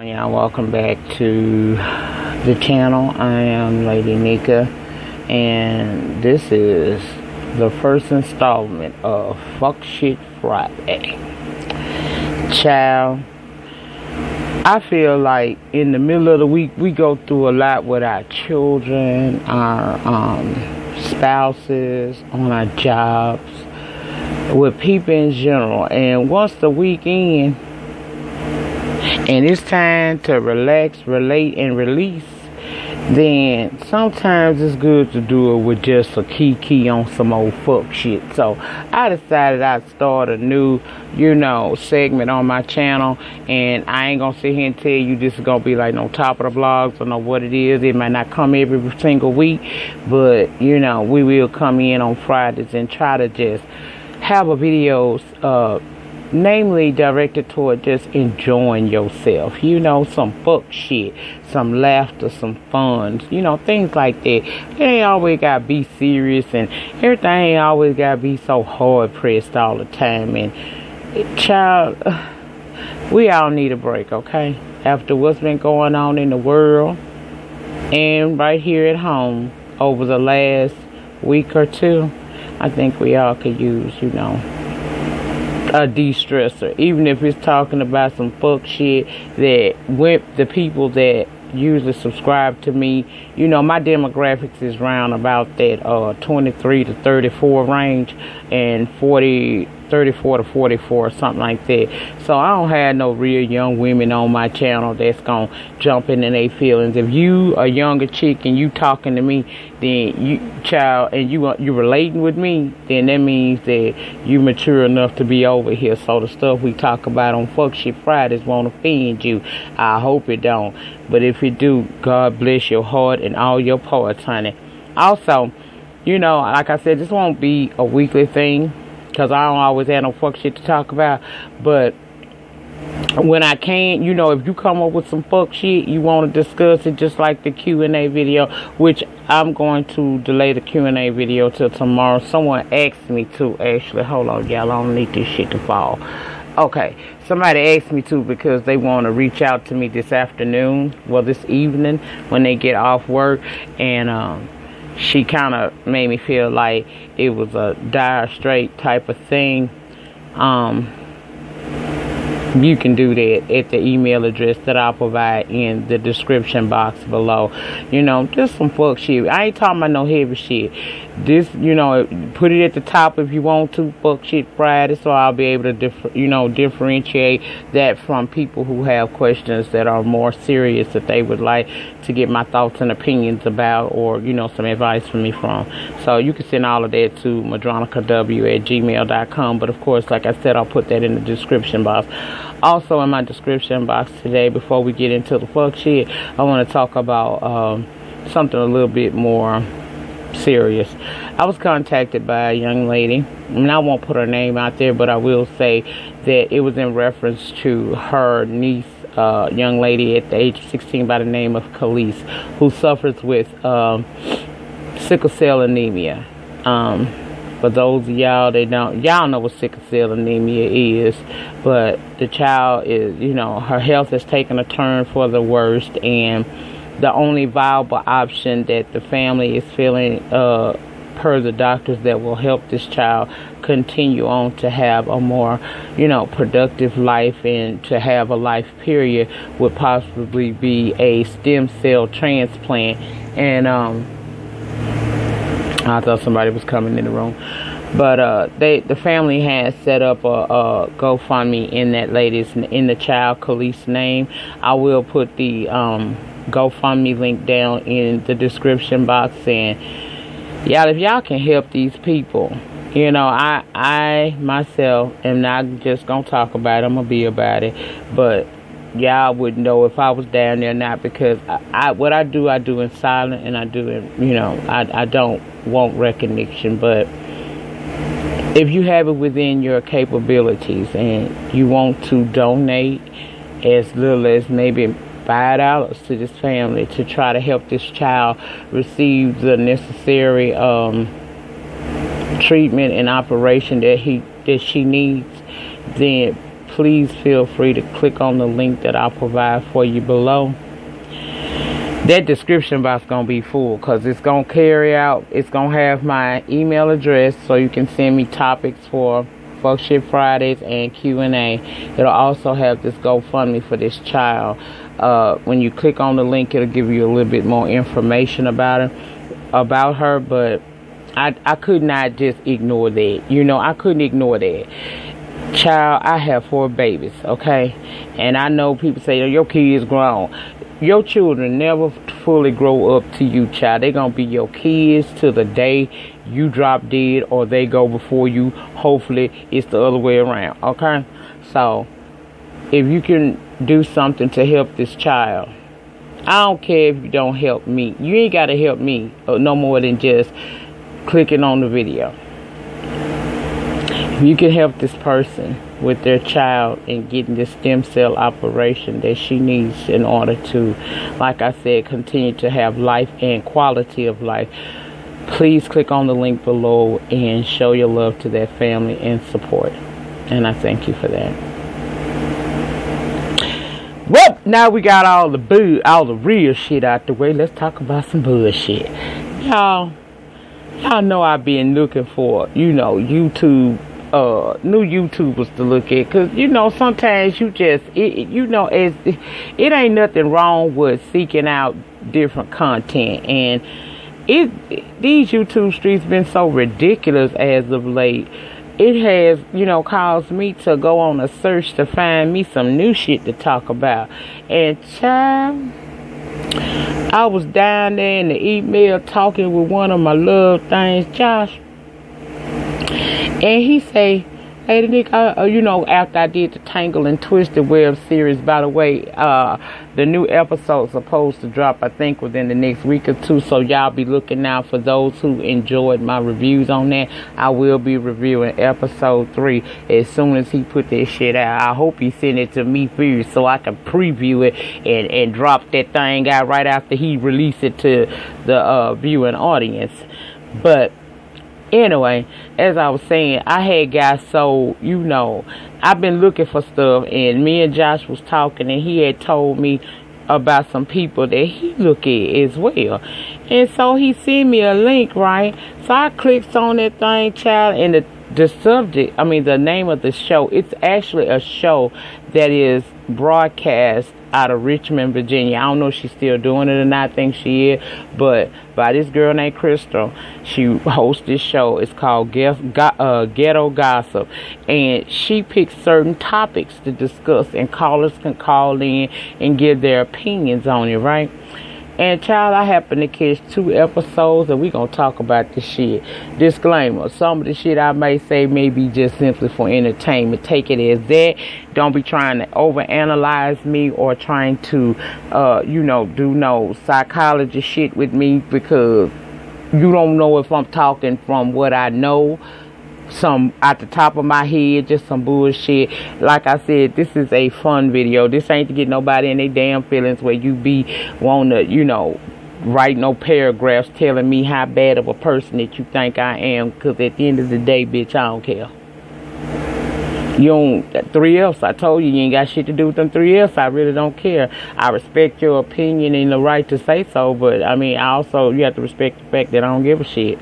Y'all, welcome back to the channel. I am Lady Nika, and this is the first installment of Fuck Shit Friday. Child, I feel like in the middle of the week we go through a lot with our children, our spouses, on our jobs, with people in general. And once the weekend and it's time to relax, relate, and release, then sometimes it's good to do it with just a key on some old fuck shit. So I decided I'd start a new, segment on my channel. And I ain't gonna sit here and tell you this is gonna be like no top of the vlogs or know what it is. It might not come every single week, but we will come in on Fridays and try to just have a videos namely directed toward just enjoying yourself, some fuck shit, some laughter, some fun, things like that. It ain't always gotta be serious, and everything ain't always gotta be so hard pressed all the time. And child, we all need a break, okay? After what's been going on in the world and right here at home over the last week or two, I think we all could use, a de-stressor, even if it's talking about some fuck shit that with the people that usually subscribe to me. My demographics is round about that 23 to 34 range, and 34 to 44, something like that. So I don't have no real young women on my channel that's gonna jump into their feelings. If you a younger chick and you talking to me, then you relating with me, then that means that you mature enough to be over here. So the stuff we talk about on Fuck Shit Fridays won't offend you. I hope it don't. But if it do, God bless your heart and all your parts, honey. Also, like I said, this won't be a weekly thing, because I don't always have no fuck shit to talk about. But when I can, if you come up with some fuck shit, you want to discuss it, just like the Q&A video, which I'm going to delay the Q&A video till tomorrow. Someone asked me to, actually. Hold on, y'all. I don't need this shit to fall. Okay. Somebody asked me to because they want to reach out to me this afternoon, this evening, when they get off work. And, she kind of made me feel like it was a dire straight type of thing. You can do that at the email address that I'll provide in the description box below. Just some fuck shit. I ain't talking about no heavy shit. This, put it at the top if you want to. Fuck Shit Friday, so I'll be able to differentiate that from people who have questions that are more serious that they would like to get my thoughts and opinions about, or some advice from me from. So you can send all of that to madronikaw@gmail.com. But of course, like I said, I'll put that in the description box. Also in my description box today, before we get into the fuck shit, I want to talk about something a little bit more serious. I was contacted by a young lady, and I won't put her name out there, but I will say that it was in reference to her niece, young lady at the age of 16 by the name of Khalees, who suffers with sickle cell anemia. For those of y'all that y'all know what sickle cell anemia is, but the child is, her health has taken a turn for the worst, and the only viable option that the family is feeling, per the doctors, that will help this child continue on to have a more, productive life and to have a life period, would possibly be a stem cell transplant. And I thought somebody was coming in the room. But the family has set up a GoFundMe in that lady's, in the child Khalees' name. I will put the GoFundMe link down in the description box. And y'all, if y'all can help these people, I myself am not just gonna talk about it. I'm gonna be about it. But y'all would know if I was down there or not, because what I do in silence, and I do in, I don't want recognition. But if you have it within your capabilities and you want to donate as little as maybe $5 to this family to try to help this child receive the necessary treatment and operation that she needs, then please feel free to click on the link that I'll provide for you below. That description box going to be full because it's going to it's going to have my email address so you can send me topics for Fuck Shit Fridays and Q&A. It'll also have this GoFundMe for this child. When you click on the link, it'll give you a little bit more information about her, but I could not just ignore that. I couldn't ignore that. Child, I have 4 babies, okay? And I know people say, your kid is grown. Your children never fully grow up to you, child. They're going to be your kids till the day you drop dead or they go before you. Hopefully, it's the other way around, okay? So, if you can do something to help this child, I don't care if you don't help me. You ain't got to help me no more than just clicking on the video. If you can help this person with their child and getting this stem cell operation that she needs in order to, like I said, continue to have life and quality of life, please click on the link below and show your love to that family and support. And I thank you for that. Well, now we got all the real shit out the way. Let's talk about some bullshit. Y'all know I've been looking for, YouTube, new YouTubers to look at, because sometimes you just it ain't nothing wrong with seeking out different content, and these YouTube streets been so ridiculous as of late. It has caused me to go on a search to find me some new shit to talk about. And child, I was down there in the email talking with one of my love things, Josh. And he say, hey, Nick, after I did the Tangle and Twisted web series, by the way, the new episode's supposed to drop, I think, within the next week or two. So y'all be looking out for those who enjoyed my reviews on that. I will be reviewing episode 3 as soon as he put that shit out. I hope he sent it to me first so I can preview it and drop that thing out right after he released it to the viewing audience. But anyway, as I was saying, I had got so, I've been looking for stuff, and me and Josh was talking, and he had told me about some people that he look at as well. And so he sent me a link, right? So I clicked on that thing, child, and the name of the show, it's actually a show that is broadcast out of Richmond, Virginia. I don't know if she's still doing it or not. I think she is, but by this girl named Crystal. She hosts this show. It's called Ghetto Gossip, and she picks certain topics to discuss, and callers can call in and give their opinions on it, right? And child, I happen to catch 2 episodes, and we gonna talk about this shit. Disclaimer: some of the shit I may say may be just simply for entertainment. Take it as that. Don't be trying to overanalyze me or trying to, do no psychology shit with me, because you don't know if I'm talking from what I know, some at the top of my head, just some bullshit. Like I said, this is a fun video. This ain't to get nobody in their damn feelings where you be wanna, write no paragraphs telling me how bad of a person that you think I am, because at the end of the day, bitch, I don't care. You don't, 3Fs, I told you ain't got shit to do with them 3Fs. I really don't care. I respect your opinion and the right to say so, but I mean, also, you have to respect the fact that I don't give a shit.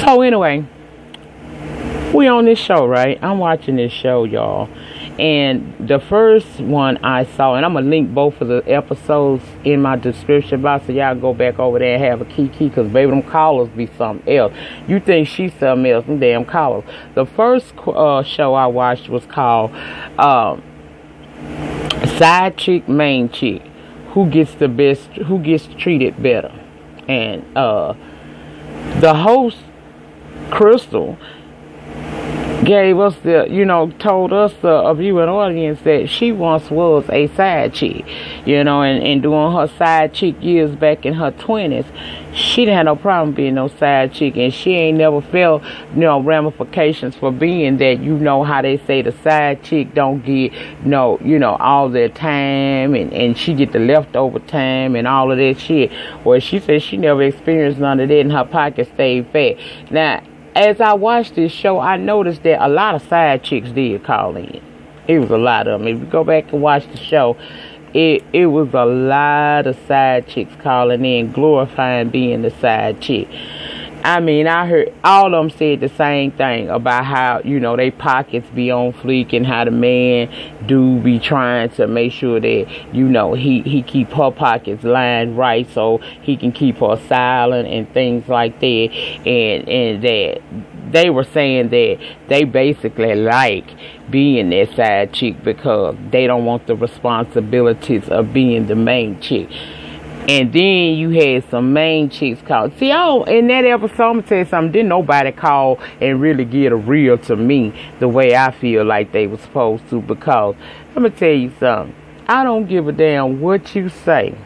So anyway, we on this show, right? I'm watching this show, y'all. And the first one I saw, and I'm going to link both of the episodes in my description box, so y'all go back over there and have a kiki, because baby, them callers be something else. You think she's something else, them damn callers. The first show I watched was called Side Chick, Main Chick. Who gets the best, who gets treated better? And the host, Crystal, gave us told us, the viewing audience, that she once was a side chick, and during her side chick years back in her 20s, she didn't have no problem being no side chick, and she ain't never felt, ramifications for being that. How they say the side chick don't get all their time, and she get the leftover time and all of that shit. Well, she said she never experienced none of that, and her pocket stayed fat. Now, as I watched this show, I noticed that a lot of side chicks did call in. It was a lot of them. If you go back and watch the show, it was a lot of side chicks calling in, glorifying being the side chick. I mean, I heard all of them said the same thing about how, they pockets be on fleek and how the man do be trying to make sure that, he keep her pockets lined right so he can keep her silent and things like that. And that they were saying that they basically like being that side chick because they don't want the responsibilities of being the main chick. And then you had some main chicks call. See, in that episode, I'm going to tell you something. Didn't nobody call and really get a real to me the way I feel like they were supposed to. Because, let me tell you something. I don't give a damn what you say.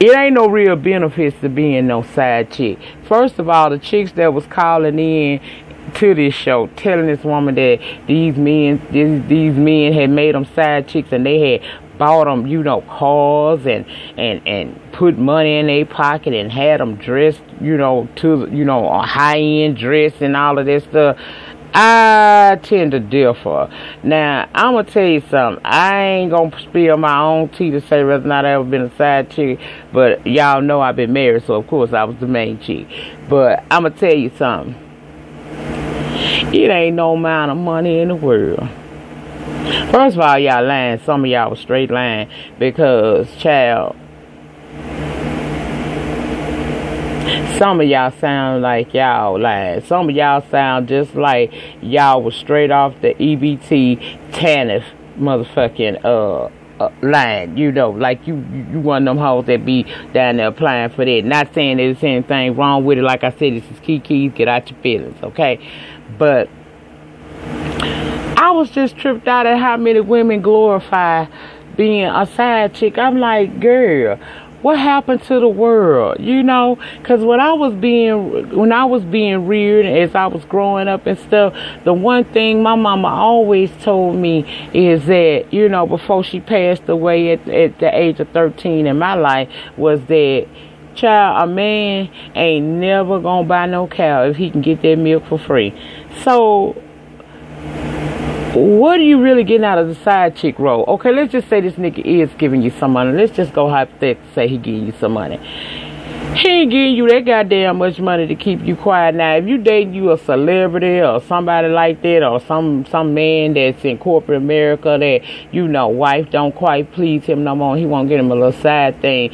It ain't no real benefits to being no side chick. First of all, the chicks that was calling in to this show telling this woman that these men had made them side chicks and they had bought them, cars and put money in their pocket and had them dressed, a high-end dress and all of that stuff. I tend to differ. Now, I'm going to tell you something. I ain't going to spill my own tea to say whether or not I ever been a side chick, but y'all know I've been married, so of course I was the main chick. But I'm going to tell you something. It ain't no amount of money in the world. First of all, y'all lying. Some of y'all was straight lying because, child, some of y'all sound like y'all lying. Some of y'all sound just like y'all was straight off the EBT TANF motherfucking line, like you one of them hoes that be down there applying for that. Not saying there's anything wrong with it. Like I said, this is Kiki's, get out your feelings, okay? But I was just tripped out at how many women glorify being a side chick. I'm like, girl, what happened to the world? Because when I was being reared as I was growing up and stuff, the one thing my mama always told me is that, before she passed away at the age of 13 in my life, was that, child, a man ain't never gonna buy no cow if he can get that milk for free. So, what are you really getting out of the side chick role? Okay, let's just say this nigga is giving you some money. Let's just go hypothetically say he giving you some money. He ain't giving you that goddamn much money to keep you quiet. Now, if you dating you a celebrity or somebody like that, or some man that's in corporate America that, wife don't quite please him no more, he won't get him a little side thing.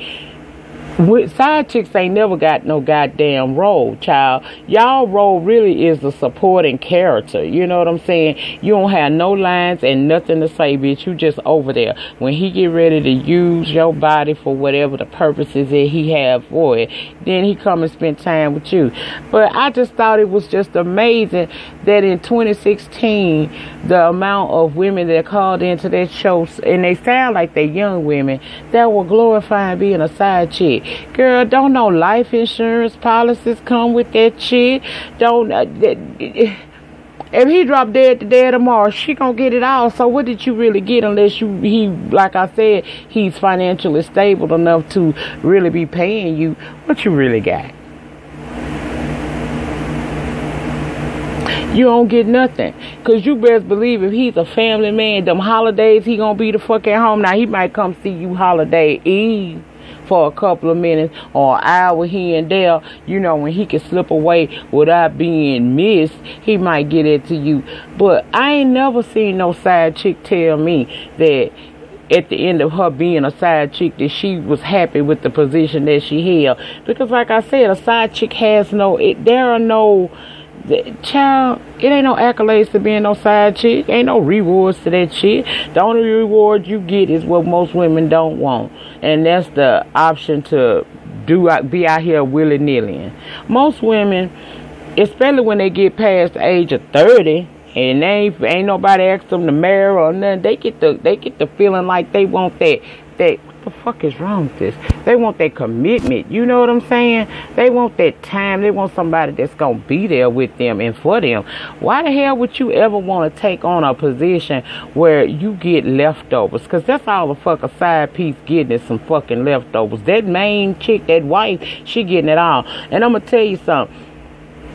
Side chicks ain't never got no goddamn role, child. Y'all role really is the supporting character. You know what I'm saying? You don't have no lines and nothing to say, bitch. You just over there. When he get ready to use your body for whatever the purposes that he have for it, then he come and spend time with you. But I just thought it was just amazing that in 2016, the amount of women that called into that show, and they sound like they young women, that were glorifying being a side chick. Girl, don't no life insurance policies come with that shit. Don't if he drop dead today or tomorrow, she gonna get it all. So what did you really get unless he like I said, he's financially stable enough to really be paying you? What you really got? You don't get nothing. Because you best believe if he's a family man, them holidays he gonna be the fuck at home. Now he might come see you holiday eve for a couple of minutes or an hour here and there, when he can slip away without being missed, he might get it to you. But I ain't never seen no side chick tell me that at the end of her being a side chick that she was happy with the position that she held. Because like I said, a side chick has child, it ain't no accolades to being no side chick. Ain't no rewards to that shit. The only reward you get is what most women don't want, and that's the option to be out here willy-nilly. Most women, especially when they get past the age of 30 and ain't nobody asked them to marry or nothing, they get the feeling like they want that what the fuck is wrong with this? They want that commitment. You know what I'm saying? They want that time. They want somebody that's going to be there with them and for them. Why the hell would you ever want to take on a position where you get leftovers? Because that's all the fuck a side piece getting is some fucking leftovers. That main chick, that wife, she getting it all. And I'm going to tell you something.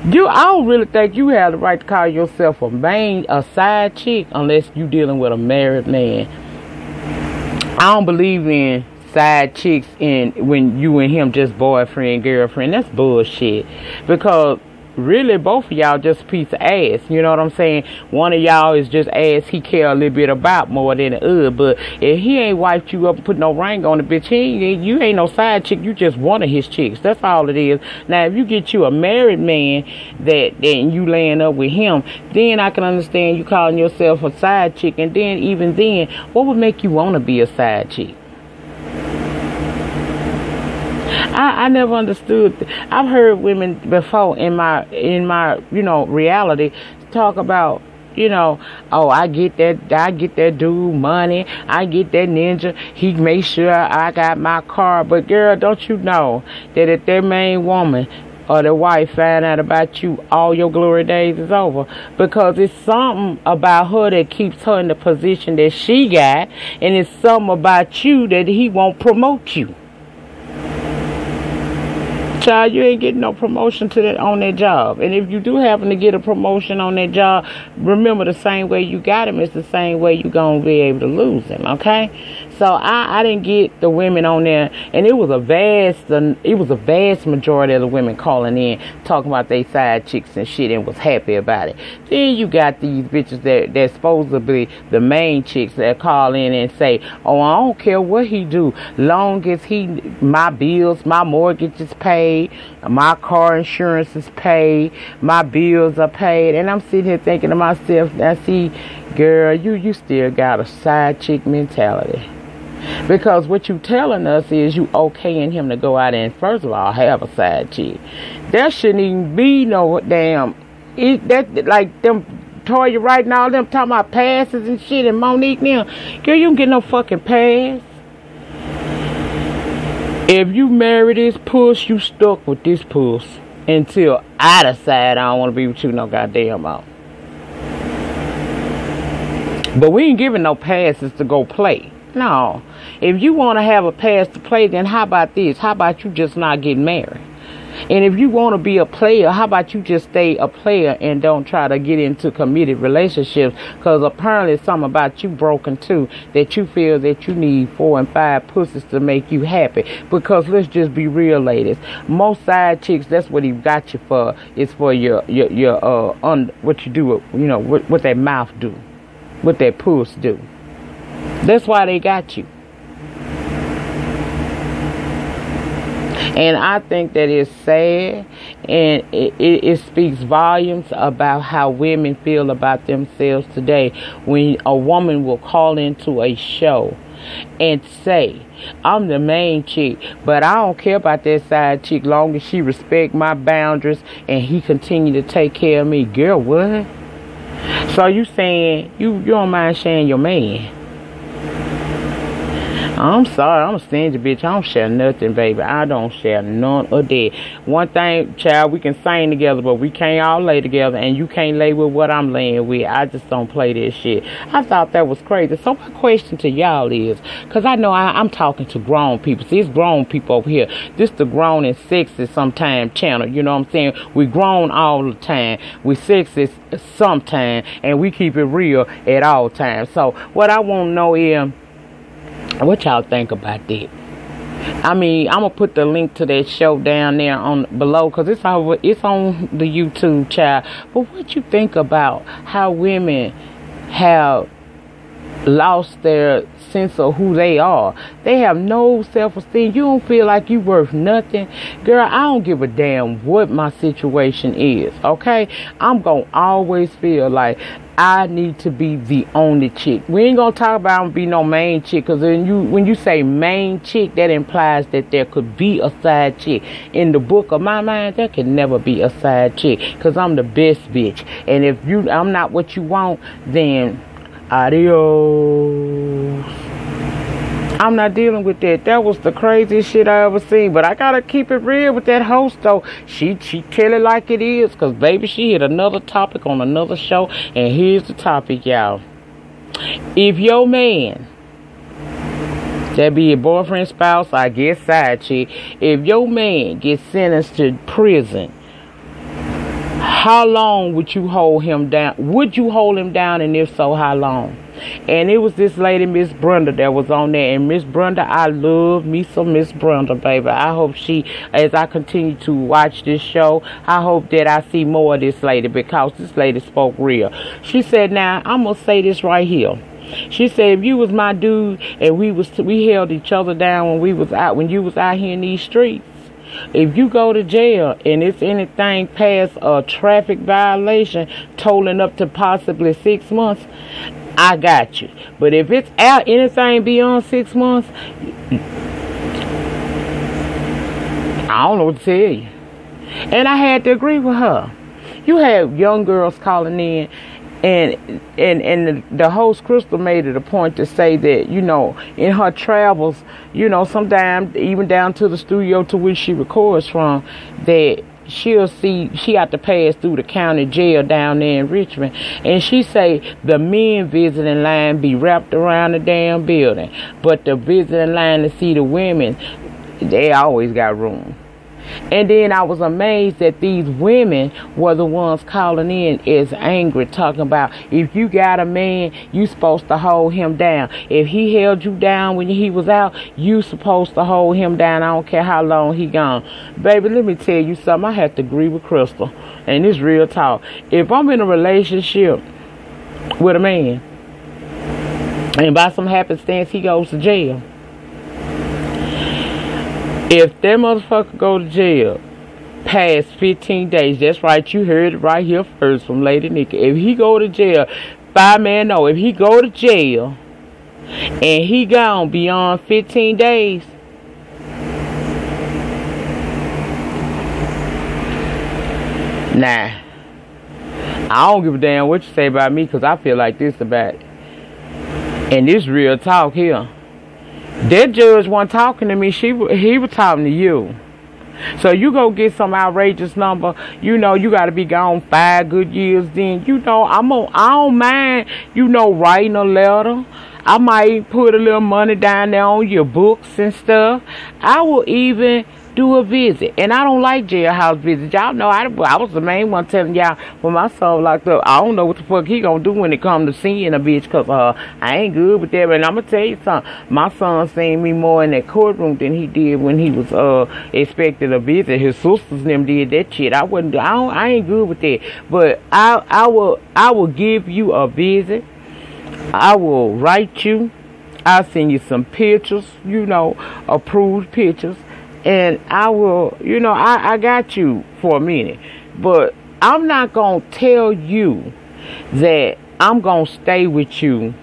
I don't really think you have the right to call yourself a side chick unless you dealing with a married man. I don't believe in side chicks when you and him just boyfriend, girlfriend. That's bullshit. Because really both of y'all just a piece of ass. You know what I'm saying? One of y'all is just ass he care a little bit about more than the other. But if he ain't wiped you up and put no ring on the bitch, you ain't no side chick. You just one of his chicks. That's all it is. Now if you get you a married man and you laying up with him, then I can understand you calling yourself a side chick. And then even then, what would make you want to be a side chick? I never understood. I've heard women before in my reality talk about, oh, I get that dude money, I get that ninja, he makes sure I got my car. But girl, don't you know that if that main woman or the wife find out about you, all your glory days is over? Because it's something about her that keeps her in the position that she got, and it's something about you that he won't promote you. Child, you ain't getting no promotion on that job. And if you do happen to get a promotion on that job, remember the same way you got him is the same way you gonna be able to lose him, okay? So I didn't get the women on there, and it was a vast majority of the women calling in talking about they side chicks and shit and was happy about it. Then you got these bitches that supposedly the main chicks that call in and say, oh, I don't care what he do, long as my bills, my mortgage is paid, my car insurance is paid, my bills are paid. And I'm sitting here thinking to myself, I see, girl, you still got a side chick mentality. Because what you telling us is you okaying him to go out and first of all have a side chick. There shouldn't even be no damn like them Toya right now, them talking about passes and shit, and Monique now. Girl, you don't get no fucking pass. If you marry this puss, you stuck with this puss until I decide I don't want to be with you no goddamn more. But we ain't giving no passes to go play. No. If you want to have a pass to play, then how about this? How about you just not get married? And if you want to be a player, how about you just stay a player and don't try to get into committed relationships? Because apparently it's something about you broken too, that you feel that you need 4 and 5 pussies to make you happy. Because let's just be real, ladies. Most side chicks, that's what he got you for. It's for your what you do, what that mouth do, what that puss do. That's why they got you. And I think that it's sad, and it speaks volumes about how women feel about themselves today when a woman will call into a show and say, I'm the main chick, but I don't care about that side chick long as she respect my boundaries and he continue to take care of me. Girl, what? So you saying you don't mind sharing your man? I'm sorry, I'm a stingy bitch. I don't share nothing, baby. I don't share none of that. One thing, child, we can sing together, but we can't all lay together, and you can't lay with what I'm laying with. I just don't play that shit. I thought that was crazy. So my question to y'all is, because I know I'm talking to grown people. See, it's grown people over here. This the grown and sexy sometime channel. You know what I'm saying? We grown all the time. We sexy sometime, and we keep it real at all times. So what I want to know is, what y'all think about that? I mean, I'm gonna put the link to that show down there below, because it's on the YouTube, child. But what you think about how women have lost their sense of who they are? They have no self-esteem. You don't feel like you worth nothing. Girl, I don't give a damn what my situation is, okay? I'm gonna always feel like I need to be the only chick. We ain't gonna talk about be no main chick, because when you say main chick, that implies that there could be a side chick. In the book of my mind, there can never be a side chick, because I'm the best bitch. And if I'm not what you want, then adios. I'm not dealing with that. That was the craziest shit I ever seen. But I gotta keep it real with that host though. She tell it like it is, because baby, she hit another topic on another show. And here's the topic, y'all. If your man, that be your boyfriend, spouse, I guess side chick, if your man gets sentenced to prison How long would you hold him down? Would you hold him down, and if so, how long? And it was this lady, Miss Brenda, that was on there. And Miss Brenda, I love me some Miss Brenda, baby. I hope she, as I continue to watch this show, I hope that I see more of this lady, because this lady spoke real. She said, now, I'm going to say this right here. She said, if you was my dude and we held each other down when you was out here in these streets, if you go to jail and it's anything past a traffic violation, tolling up to possibly 6 months, I got you. But if it's out anything beyond 6 months, I don't know what to tell you. And I had to agree with her. You have young girls calling in, and the host Crystal made it a point to say that, you know, in her travels, you know, sometimes even down to the studio to which she records from, that she had to pass through the county jail down there in Richmond, and she say the men visiting line be wrapped around the damn building, but the visiting line to see the women, they always got room. And then I was amazed that these women were the ones calling in as angry, talking about, if you got a man, you supposed to hold him down. If he held you down when he was out, you supposed to hold him down. I don't care how long he gone. Baby, let me tell you something. I have to agree with Crystal. And it's real talk. If I'm in a relationship with a man, and by some happenstance he goes to jail, if that motherfucker go to jail past 15 days, that's right, you heard it right here first from Lady Nikki. If he go to jail, fireman know, if he go to jail and he gone beyond 15 days, nah, I don't give a damn what you say about me, because I feel like this about it. And this real talk here. That judge wasn't talking to me. He was talking to you. So you go get some outrageous number. You know, you got to be gone 5 good years. Then, you know, I don't mind, you know, writing a letter. I might put a little money down there on your books and stuff. I will even do a visit. And I don't like jailhouse visits. Y'all know I was the main one telling y'all when my son locked up, I don't know what the fuck he gonna do when it come to seeing a bitch, because I ain't good with that. And I'm gonna tell you something, my son seen me more in that courtroom than he did when he was expected a visit. His sisters and them did that shit. I ain't good with that. But I will give you a visit. I will write you. I'll send you some pictures, you know, approved pictures. And I will, you know, I got you for a minute. But I'm not going to tell you that I'm going to stay with you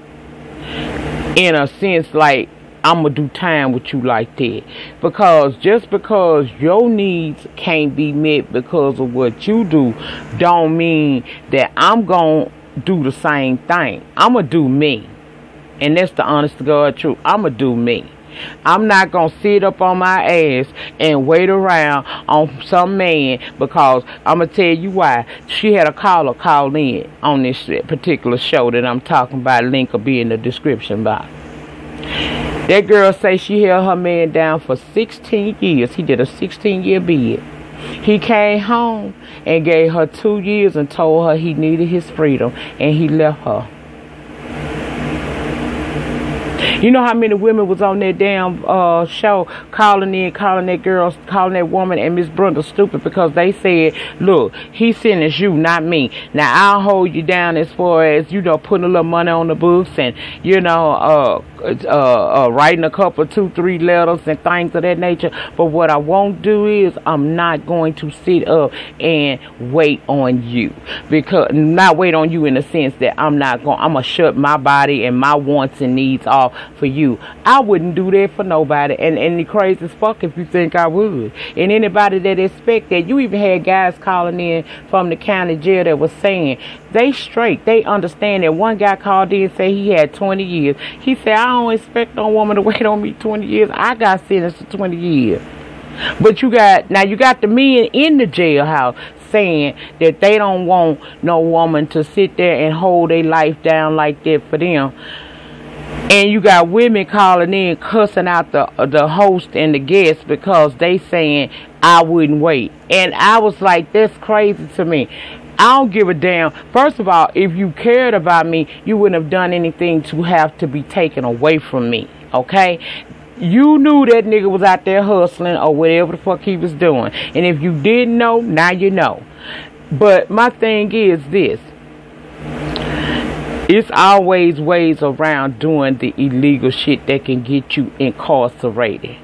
in a sense like I'm going to do time with you like that. Because just because your needs can't be met because of what you do, don't mean that I'm going to do the same thing. I'm going to do me. And that's the honest to God truth. I'm going to do me. I'm not going to sit up on my ass and wait around on some man, because I'm going to tell you why. She had a caller call in on this particular show that I'm talking about. Link will be in the description box. That girl say she held her man down for 16 years. He did a 16-year bid. He came home and gave her 2 years and told her he needed his freedom, and he left her. You know how many women was on that damn show calling that woman and Miss Brenda stupid because they said, look, he sentenced you, not me. Now, I'll hold you down as far as, you know, putting a little money on the books and, you know, writing a couple, 2, 3 letters and things of that nature. But what I won't do is I'm not going to sit up and wait on you. Because, not wait on you in the sense that I'm going to shut my body and my wants and needs off for you. I wouldn't do that for nobody. And the crazy as fuck if you think I would. And anybody that expect that, you even had guys calling in from the county jail that was saying they straight. They understand that. One guy called in and said he had 20 years. He said, I don't expect no woman to wait on me 20 years. I got sentenced to 20 years. But you got the men in the jailhouse saying that they don't want no woman to sit there and hold their life down like that for them. And you got women calling in cussing out the host and the guests because they saying I wouldn't wait. And I was like, that's crazy to me. I don't give a damn. First of all, if you cared about me, you wouldn't have done anything to have to be taken away from me. Okay? You knew that nigga was out there hustling or whatever the fuck he was doing. And if you didn't know, now you know. But my thing is this. It's always ways around doing the illegal shit that can get you incarcerated.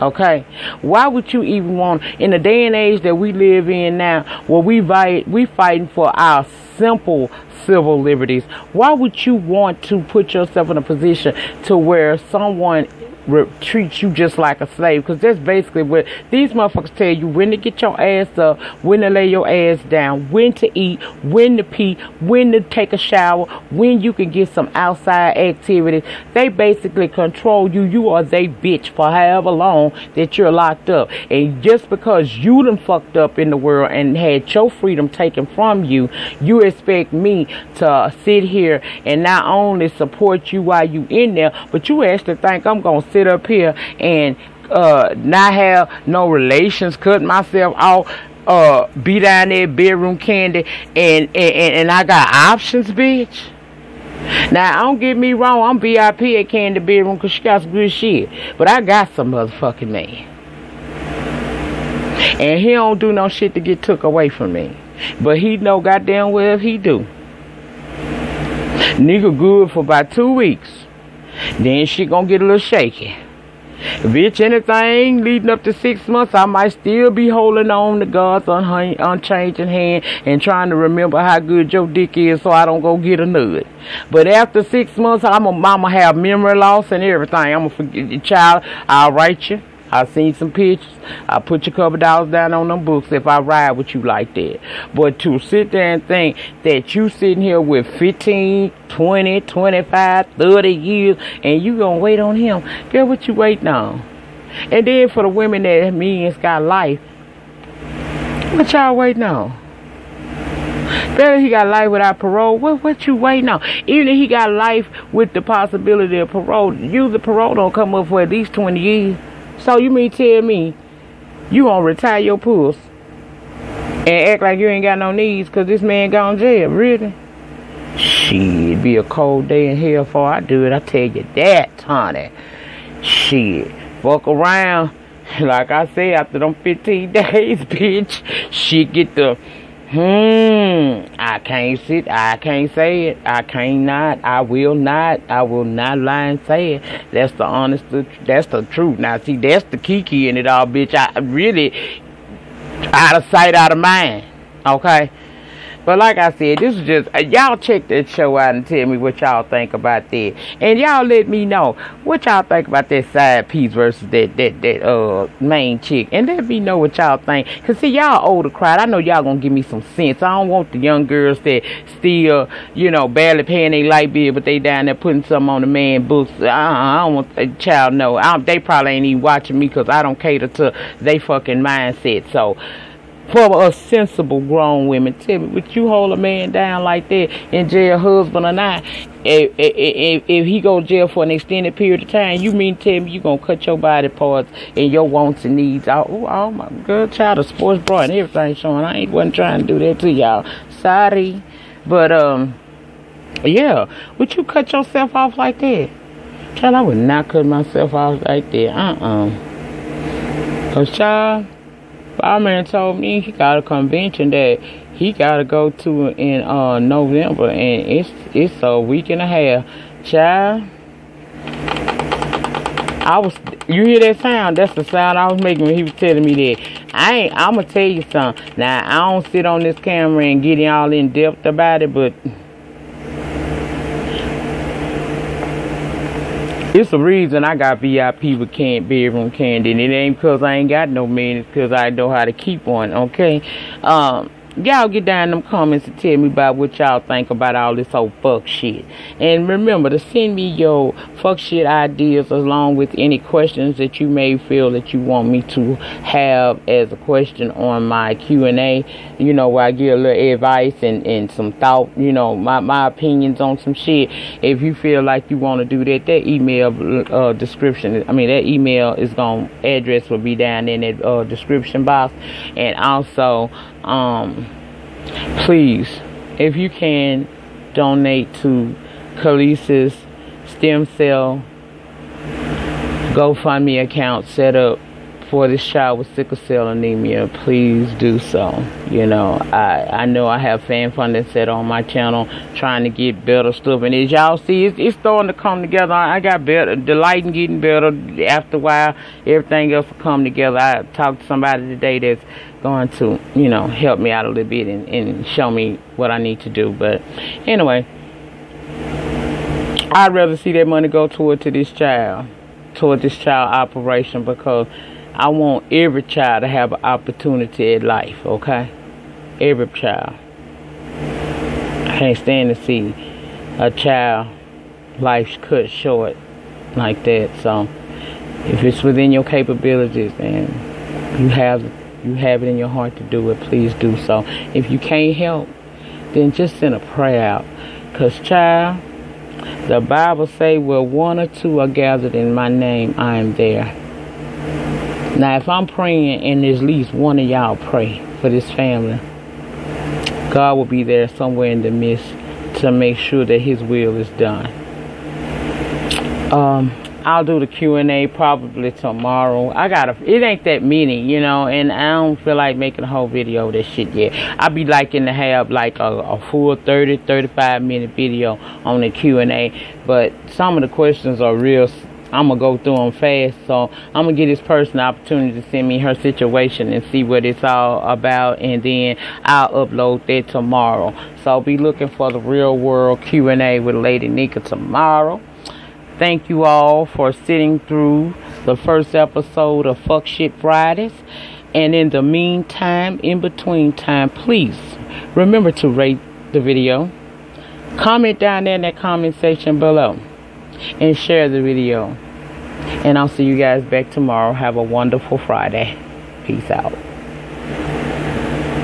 Okay? Why would you even want, in the day and age that we live in now, where we fighting for our simple civil liberties, why would you want to put yourself in a position to where someone treats you just like a slave? Because that's basically what these motherfuckers tell you: when to get your ass up, when to lay your ass down, when to eat, when to pee, when to take a shower, when you can get some outside activities. They basically control you. You are they bitch for however long that you're locked up. And just because you done fucked up in the world and had your freedom taken from you, you expect me to sit here and not only support you while you in there, but you actually think I'm gonna sit up here and not have no relations, cut myself off, be down there bedroom candy, and I got options, bitch. Now, don't get me wrong, I'm VIP at Candy Bedroom because she got some good shit, but I got some motherfucking man, and he don't do no shit to get took away from me, but he know goddamn well if he do. Nigga good for about 2 weeks. Then she gonna get a little shaky. Bitch, anything leading up to 6 months, I might still be holding on to God's unchanging hand and trying to remember how good your dick is so I don't go get a nut. But after 6 months, I'ma have memory loss and everything. I'ma forget your child. I'll write you. I'll send you some pictures. I'll put you a couple dollars down on them books if I ride with you like that. But to sit there and think that you sitting here with 15, 20, 25, 30 years and you gonna wait on him, girl, what you waiting on? And then for the women that means got life, what y'all waiting on? Better he got life without parole. What you waiting on? Even if he got life with the possibility of parole, usually parole don't come up for at least 20 years. So you mean tell me you gonna retire your puss and act like you ain't got no needs because this man gone jail? Really? Shit, it'd be a cold day in hell before I do it. I tell you that, honey. Shit, fuck around. Like I say, after them 15 days, bitch, shit get the I can't say it. I will not lie and say it. That's the honest, that's the truth. Now see, that's the kiki in it all, bitch. I really out of sight, out of mind. Okay? But like I said, this is just, y'all check that show out and tell me what y'all think about that. And y'all let me know what y'all think about that side piece versus that main chick. And let me know what y'all think. Because see, y'all older crowd, I know y'all gonna give me some sense. I don't want the young girls that still, you know, barely paying their light bill, but they down there putting something on the man books. I don't want a child, no. They probably ain't even watching me because I don't cater to they fucking mindset. So, for a sensible grown women, tell me, would you hold a man down like that in jail, husband or not? If he go to jail for an extended period of time, you mean tell me you gonna cut your body parts and your wants and needs out? Oh my good child, a sports bra and everything showing. I wasn't trying to do that to y'all. Sorry, but yeah, would you cut yourself off like that? Child, I would not cut myself off like that. Cause child, our man told me he got a convention that he gotta go to in November, and it's a week and a half. Child, you hear that sound? That's the sound I was making when he was telling me that. I'm gonna tell you something. Now I don't sit on this camera and get all in depth about it, but it's a reason I got VIP with bedroom candy, and it ain't because I ain't got no man. It's because I know how to keep one, okay? y'all get down in them comments and tell me about what y'all think about all this old fuck shit. And remember to send me your fuck shit ideas along with any questions that you may feel that you want me to have as a question on my Q&A. You know, where I give a little advice and some thought, you know, my opinions on some shit. If you feel like you want to do that, that email description, I mean, that email is address will be down in that description box. And also, please, if you can, donate to Khalees's stem cell GoFundMe account set up for this child with sickle cell anemia. Please do so. You know, I know I have fan funding set on my channel trying to get better stuff, and as y'all see, it's starting to come together. I got better, the lighting getting better. After a while, everything else will come together. I talked to somebody today that's going to, you know, help me out a little bit and show me what I need to do. But anyway, I'd rather see that money go toward this child operation, because I want every child to have an opportunity at life, okay? Every child. I can't stand to see a child life cut short like that. So if it's within your capabilities and you have it in your heart to do it, please do so. If you can't help, then just send a prayer out. Because, child, the Bible say, where one or two are gathered in my name, I am there. Now, if I'm praying and there's at least one of y'all pray for this family, God will be there somewhere in the midst to make sure that his will is done. I'll do the Q&A probably tomorrow. It ain't that many, you know, and I don't feel like making a whole video of this shit yet. I'd be liking to have like a full 35 minute video on the Q&A, but some of the questions are real. I'm going to go through them fast, so I'm going to give this person the opportunity to send me her situation and see what it's all about, and then I'll upload that tomorrow. So be looking for the Real World Q&A with Lady Nika tomorrow. Thank you all for sitting through the first episode of Fuck Shit Fridays. And in the meantime, in between time, please remember to rate the video, comment down there in that comment section below, and share the video. And I'll see you guys back tomorrow. Have a wonderful Friday. Peace out.